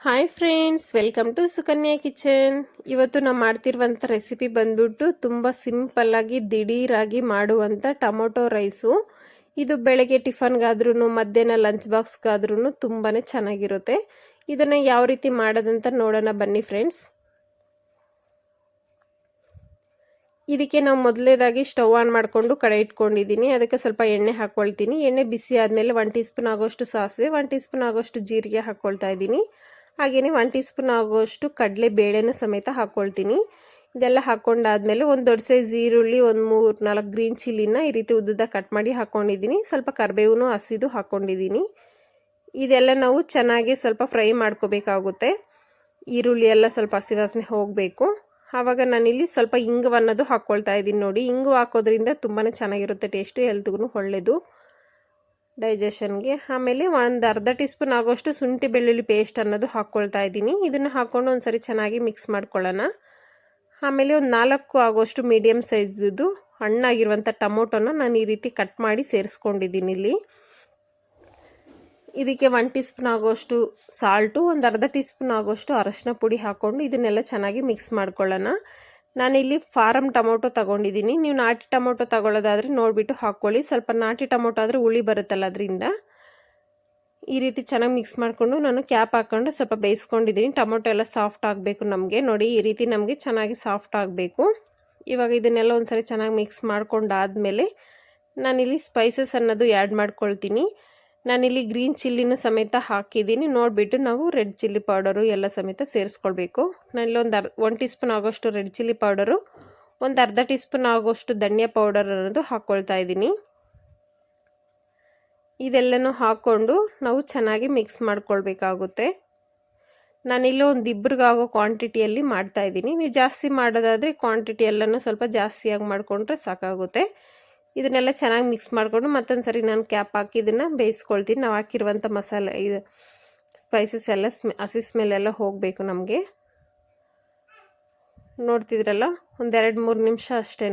Hi friends, welcome to Sukanya kitchen. ಇವತ್ತು ನಾನು ಮಾಡ್ತಿರುವಂಥ recipe ಬಂದ್ಬಿಟ್ಟು ತುಂಬ ಸಿಂಪಲ್ಲಾಗಿ ದಿಢೀರಾಗಿ ಮಾಡುವಂಥ ಟೊಮೊಟೊ ರೈಸು. ಇದು ಬೆಳಗ್ಗೆ ಟಿಫನ್ಗಾದ್ರೂ ಮಧ್ಯಾಹ್ನ ಲಂಚ್ ಬಾಕ್ಸ್ಗಾದ್ರೂ ತುಂಬಾ ಚೆನ್ನಾಗಿರುತ್ತೆ. ಇದನ್ನು ಯಾವ ರೀತಿ ಮಾಡೋದಂತ ನೋಡೋಣ ಬನ್ನಿ ಫ್ರೆಂಡ್ಸ್. ಇದಕ್ಕೆ ನಾವು ಮೊದಲನೇದಾಗಿ ಸ್ಟವ್ ಆನ್ ಮಾಡಿಕೊಂಡು ಕಡೆ ಇಟ್ಕೊಂಡಿದ್ದೀನಿ. ಅದಕ್ಕೆ ಸ್ವಲ್ಪ ಎಣ್ಣೆ ಹಾಕ್ಕೊಳ್ತೀನಿ. ಎಣ್ಣೆ ಬಿಸಿ ಆದಮೇಲೆ 1 ಟೀ ಸ್ಪೂನ್ ಆಗೋಷ್ಟು ಸಾಸಿವೆ, 1 ಟೀ ಸ್ಪೂನ್ ಆಗೋಷ್ಟು ಜೀರಿಗೆ ಹಾಕ್ಕೊಳ್ತಾ ಇದ್ದೀನಿ. ಹಾಗೆಯೇ 1 ಟೀ ಸ್ಪೂನ್ ಆಗೋಷ್ಟು ಕಡಲೆ ಬೇಳೆನೂ ಸಮೇತ ಹಾಕ್ಕೊಳ್ತೀನಿ. ಇದೆಲ್ಲ ಹಾಕ್ಕೊಂಡಾದ್ಮೇಲೆ ಒಂದು ದೊಡ್ಡ ಸೈಜ್ ಈರುಳ್ಳಿ, ಒಂದು 3-4 ಗ್ರೀನ್ ಚಿಲ್ಲಿನ ಈ ರೀತಿ ಉದ್ದುದ ಕಟ್ ಮಾಡಿ ಹಾಕ್ಕೊಂಡಿದ್ದೀನಿ. ಸ್ವಲ್ಪ ಕರಿಬೇವು ಹಸಿದು ಹಾಕ್ಕೊಂಡಿದ್ದೀನಿ. ಇದೆಲ್ಲ ನಾವು ಚೆನ್ನಾಗಿ ಸ್ವಲ್ಪ ಫ್ರೈ ಮಾಡ್ಕೋಬೇಕಾಗುತ್ತೆ. ಈರುಳ್ಳಿ ಎಲ್ಲ ಸ್ವಲ್ಪ ಹಸಿ ವಾಸನೆ ಹೋಗಬೇಕು. ಆವಾಗ ನಾನಿಲ್ಲಿ ಸ್ವಲ್ಪ ಇಂಗುವನ್ನೋದು ಹಾಕ್ಕೊಳ್ತಾ ಇದ್ದೀನಿ. ನೋಡಿ, ಇಂಗು ಹಾಕೋದ್ರಿಂದ ತುಂಬಾ ಚೆನ್ನಾಗಿರುತ್ತೆ, ಟೇಸ್ಟು, ಹೆಲ್ತ್ಗೂ ಒಳ್ಳೆಯದು, ಡೈಜೆಷನ್ಗೆ. ಆಮೇಲೆ ಒಂದು ಅರ್ಧ ಟೀ ಸ್ಪೂನ್ ಆಗೋಷ್ಟು ಶುಂಠಿ ಬೆಳ್ಳುಳ್ಳಿ ಪೇಸ್ಟ್ ಅನ್ನೋದು ಹಾಕ್ಕೊಳ್ತಾ ಇದ್ದೀನಿ. ಇದನ್ನು ಹಾಕ್ಕೊಂಡು ಒಂದು ಸರಿ ಚೆನ್ನಾಗಿ ಮಿಕ್ಸ್ ಮಾಡ್ಕೊಳ್ಳೋಣ. ಆಮೇಲೆ ಒಂದು 4 ಆಗೋಷ್ಟು ಮೀಡಿಯಮ್ ಸೈಜ್ದು ಹಣ್ಣಾಗಿರುವಂಥ ಟೊಮೊಟೊನ ನಾನು ಈ ರೀತಿ ಕಟ್ ಮಾಡಿ ಸೇರಿಸ್ಕೊಂಡಿದ್ದೀನಿ ಇಲ್ಲಿ. ಇದಕ್ಕೆ 1 ಟೀ ಸ್ಪೂನ್ ಆಗೋಷ್ಟು ಸಾಲ್ಟು, ಒಂದು ಅರ್ಧ ಟೀ ಸ್ಪೂನ್ ಆಗೋಷ್ಟು ಅರಶಿನ ಪುಡಿ ಹಾಕ್ಕೊಂಡು ಇದನ್ನೆಲ್ಲ ಚೆನ್ನಾಗಿ ಮಿಕ್ಸ್ ಮಾಡ್ಕೊಳ್ಳೋಣ. ನಾನಿಲ್ಲಿ ಫಾರಮ್ ಟೊಮೊಟೊ ತೊಗೊಂಡಿದ್ದೀನಿ. ನೀವು ನಾಟಿ ಟೊಮೊಟೊ ತೊಗೊಳ್ಳೋದಾದರೆ ನೋಡಿಬಿಟ್ಟು ಹಾಕ್ಕೊಳ್ಳಿ. ಸ್ವಲ್ಪ ನಾಟಿ ಟೊಮೊಟೊ ಆದರೆ ಹುಳಿ ಬರುತ್ತಲ್ಲ, ಅದರಿಂದ ಈ ರೀತಿ ಚೆನ್ನಾಗಿ ಮಿಕ್ಸ್ ಮಾಡಿಕೊಂಡು ನಾನು ಕ್ಯಾಪ್ ಹಾಕ್ಕೊಂಡು ಸ್ವಲ್ಪ ಬೇಯಿಸ್ಕೊಂಡಿದ್ದೀನಿ. ಟೊಮೊಟೊ ಎಲ್ಲ ಸಾಫ್ಟ್ ಆಗಬೇಕು ನಮಗೆ. ನೋಡಿ, ಈ ರೀತಿ ನಮಗೆ ಚೆನ್ನಾಗಿ ಸಾಫ್ಟ್ ಆಗಬೇಕು. ಇವಾಗ ಇದನ್ನೆಲ್ಲ ಒಂದು ಸರಿ ಚೆನ್ನಾಗಿ ಮಿಕ್ಸ್ ಮಾಡ್ಕೊಂಡಾದಮೇಲೆ ನಾನಿಲ್ಲಿ ಸ್ಪೈಸಸ್ ಅನ್ನೋದು ಆ್ಯಡ್ ಮಾಡ್ಕೊಳ್ತೀನಿ. ನಾನಿಲ್ಲಿ ಗ್ರೀನ್ ಚಿಲ್ಲಿನೂ ಸಮೇತ ಹಾಕಿದ್ದೀನಿ. ನೋಡಿಬಿಟ್ಟು ನಾವು ರೆಡ್ ಚಿಲ್ಲಿ ಪೌಡರು ಎಲ್ಲ ಸಮೇತ ಸೇರಿಸ್ಕೊಳ್ಬೇಕು. ನಾನಿಲ್ಲಿ 1 ಟೀ ಸ್ಪೂನ್ ಆಗೋಷ್ಟು ರೆಡ್ ಚಿಲ್ಲಿ ಪೌಡರು, ಒಂದು ಅರ್ಧ ಟೀ ಸ್ಪೂನ್ ಆಗೋಷ್ಟು ಧನಿಯಾ ಪೌಡರ್ ಅನ್ನೋದು ಹಾಕ್ಕೊಳ್ತಾ ಇದ್ದೀನಿ. ಇದೆಲ್ಲನೂ ಹಾಕ್ಕೊಂಡು ನಾವು ಚೆನ್ನಾಗಿ ಮಿಕ್ಸ್ ಮಾಡ್ಕೊಳ್ಬೇಕಾಗುತ್ತೆ. ನಾನಿಲ್ಲಿ ಒಂದು ಇಬ್ಬರಿಗಾಗೋ ಕ್ವಾಂಟಿಟಿಯಲ್ಲಿ ಮಾಡ್ತಾಯಿದ್ದೀನಿ. ನೀವು ಜಾಸ್ತಿ ಮಾಡೋದಾದರೆ ಕ್ವಾಂಟಿಟಿ ಎಲ್ಲನೂ ಸ್ವಲ್ಪ ಜಾಸ್ತಿಯಾಗಿ ಮಾಡಿಕೊಂಡ್ರೆ ಸಾಕಾಗುತ್ತೆ. ಇದನ್ನೆಲ್ಲ ಚೆನ್ನಾಗಿ ಮಿಕ್ಸ್ ಮಾಡಿಕೊಂಡು ಮತ್ತೊಂದು ಸರಿ ನಾನು ಕ್ಯಾಪ್ ಹಾಕಿ ಇದನ್ನು ಬೇಯಿಸ್ಕೊಳ್ತೀನಿ. ನಾವು ಹಾಕಿರುವಂಥ ಮಸಾಲೆ ಇದು ಸ್ಪೈಸಸ್ ಎಲ್ಲ ಹಸಿ ಸ್ಮೆಲ್ಲೆಲ್ಲ ಹೋಗಬೇಕು ನಮಗೆ. ನೋಡ್ತಿದ್ರಲ್ಲ, ಒಂದು 2-3 ನಿಮಿಷ ಅಷ್ಟೇ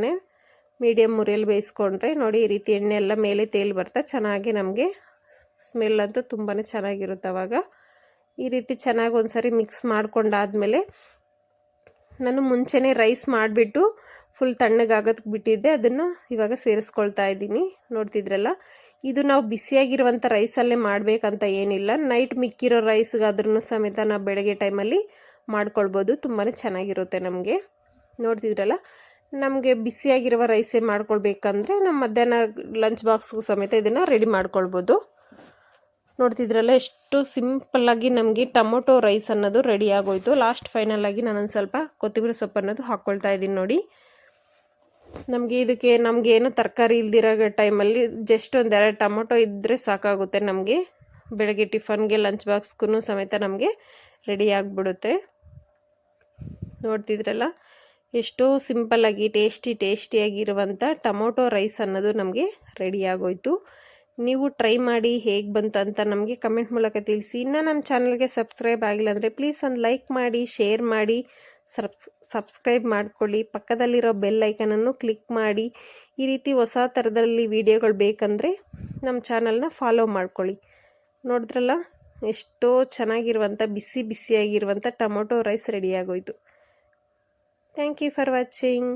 ಮೀಡಿಯಮ್ ಉರಿಯಲ್ಲಿ ಬೇಯಿಸ್ಕೊಂಡ್ರೆ ನೋಡಿ, ಈ ರೀತಿ ಎಣ್ಣೆ ಎಲ್ಲ ಮೇಲೆ ತೇಲಿ ಬರ್ತಾ ಚೆನ್ನಾಗಿ ನಮಗೆ ಸ್ಮೆಲ್ ಅಂತೂ ತುಂಬಾ ಚೆನ್ನಾಗಿರುತ್ತೆ. ಆವಾಗ ಈ ರೀತಿ ಚೆನ್ನಾಗಿ ಒಂದು ಸರಿ ಮಿಕ್ಸ್ ಮಾಡ್ಕೊಂಡಾದಮೇಲೆ ನಾನು ಮುಂಚೆನೇ ರೈಸ್ ಮಾಡಿಬಿಟ್ಟು ಫುಲ್ ತಣ್ಣಗಾಗೋದಕ್ಕೆ ಬಿಟ್ಟಿದ್ದೆ. ಅದನ್ನು ಇವಾಗ ಸೇರಿಸ್ಕೊಳ್ತಾ ಇದ್ದೀನಿ. ನೋಡ್ತಿದ್ರಲ್ಲ, ಇದು ನಾವು ಬಿಸಿಯಾಗಿರುವಂಥ ರೈಸಲ್ಲೇ ಮಾಡಬೇಕಂತ ಏನಿಲ್ಲ. ನೈಟ್ ಮಿಕ್ಕಿರೋ ರೈಸ್ಗಾದ್ರೂ ಸಮೇತ ನಾವು ಬೆಳಗ್ಗೆ ಟೈಮಲ್ಲಿ ಮಾಡ್ಕೊಳ್ಬೋದು. ತುಂಬಾ ಚೆನ್ನಾಗಿರುತ್ತೆ ನಮಗೆ. ನೋಡ್ತಿದ್ರಲ್ಲ, ನಮಗೆ ಬಿಸಿಯಾಗಿರುವ ರೈಸೇ ಮಾಡ್ಕೊಳ್ಬೇಕಂದ್ರೆ ನಮ್ಮ ಮಧ್ಯಾಹ್ನ ಲಂಚ್ ಬಾಕ್ಸ್ಗೂ ಸಮೇತ ಇದನ್ನು ರೆಡಿ ಮಾಡ್ಕೊಳ್ಬೋದು. ನೋಡ್ತಿದ್ರಲ್ಲ, ಎಷ್ಟು ಸಿಂಪಲ್ಲಾಗಿ ನಮಗೆ ಟೊಮೊಟೊ ರೈಸ್ ಅನ್ನೋದು ರೆಡಿ ಆಗೋಯ್ತು. ಲಾಸ್ಟ್ ಫೈನಲಾಗಿ ನಾನೊಂದು ಸ್ವಲ್ಪ ಕೊತ್ತಂಬರಿ ಸೊಪ್ಪು ಅನ್ನೋದು ಹಾಕ್ಕೊಳ್ತಾ ಇದ್ದೀನಿ. ನೋಡಿ, ನಮಗೇನು ತರಕಾರಿ ಇಲ್ದಿರೋ ಟೈಮಲ್ಲಿ ಜಸ್ಟ್ ಒಂದು 2 ಟೊಮೊಟೊ ಇದ್ದರೆ ಸಾಕಾಗುತ್ತೆ ನಮಗೆ. ಬೆಳಗ್ಗೆ ಟಿಫನ್ಗೆ ಲಂಚ್ ಬಾಕ್ಸ್ಗೂ ಸಮೇತ ನಮಗೆ ರೆಡಿ ಆಗಿಬಿಡುತ್ತೆ. ನೋಡ್ತಿದ್ರಲ್ಲ, ಎಷ್ಟೋ ಸಿಂಪಲ್ಲಾಗಿ ಟೇಸ್ಟಿಯಾಗಿರುವಂಥ ಟೊಮೊಟೊ ರೈಸ್ ಅನ್ನೋದು ನಮಗೆ ರೆಡಿ ಆಗೋಯ್ತು. ನೀವು ಟ್ರೈ ಮಾಡಿ ಹೇಗೆ ಬಂತು ಅಂತ ನಮಗೆ ಕಮೆಂಟ್ ಮೂಲಕ ತಿಳಿಸಿ. ಇನ್ನು ನಮ್ಮ ಚಾನಲ್ಗೆ ಸಬ್ಸ್ಕ್ರೈಬ್ ಆಗಿಲ್ಲ ಅಂದರೆ ಪ್ಲೀಸ್ ಒಂದು ಲೈಕ್ ಮಾಡಿ, ಶೇರ್ ಮಾಡಿ, ಸಬ್ಸ್ಕ್ರೈಬ್ ಮಾಡ್ಕೊಳ್ಳಿ. ಪಕ್ಕದಲ್ಲಿರೋ ಬೆಲ್ ಐಕನನ್ನು ಕ್ಲಿಕ್ ಮಾಡಿ. ಈ ರೀತಿ ಹೊಸ ಥರದಲ್ಲಿ ವಿಡಿಯೋಗಳು ಬೇಕಂದರೆ ನಮ್ಮ ಚಾನಲ್ನ ಫಾಲೋ ಮಾಡ್ಕೊಳ್ಳಿ. ನೋಡಿದ್ರಲ್ಲ, ಎಷ್ಟೋ ಚೆನ್ನಾಗಿರುವಂಥ ಬಿಸಿಯಾಗಿರುವಂಥ ಟೊಮೊಟೊ ರೈಸ್ ರೆಡಿಯಾಗೋಯ್ತು. Thank you for watching.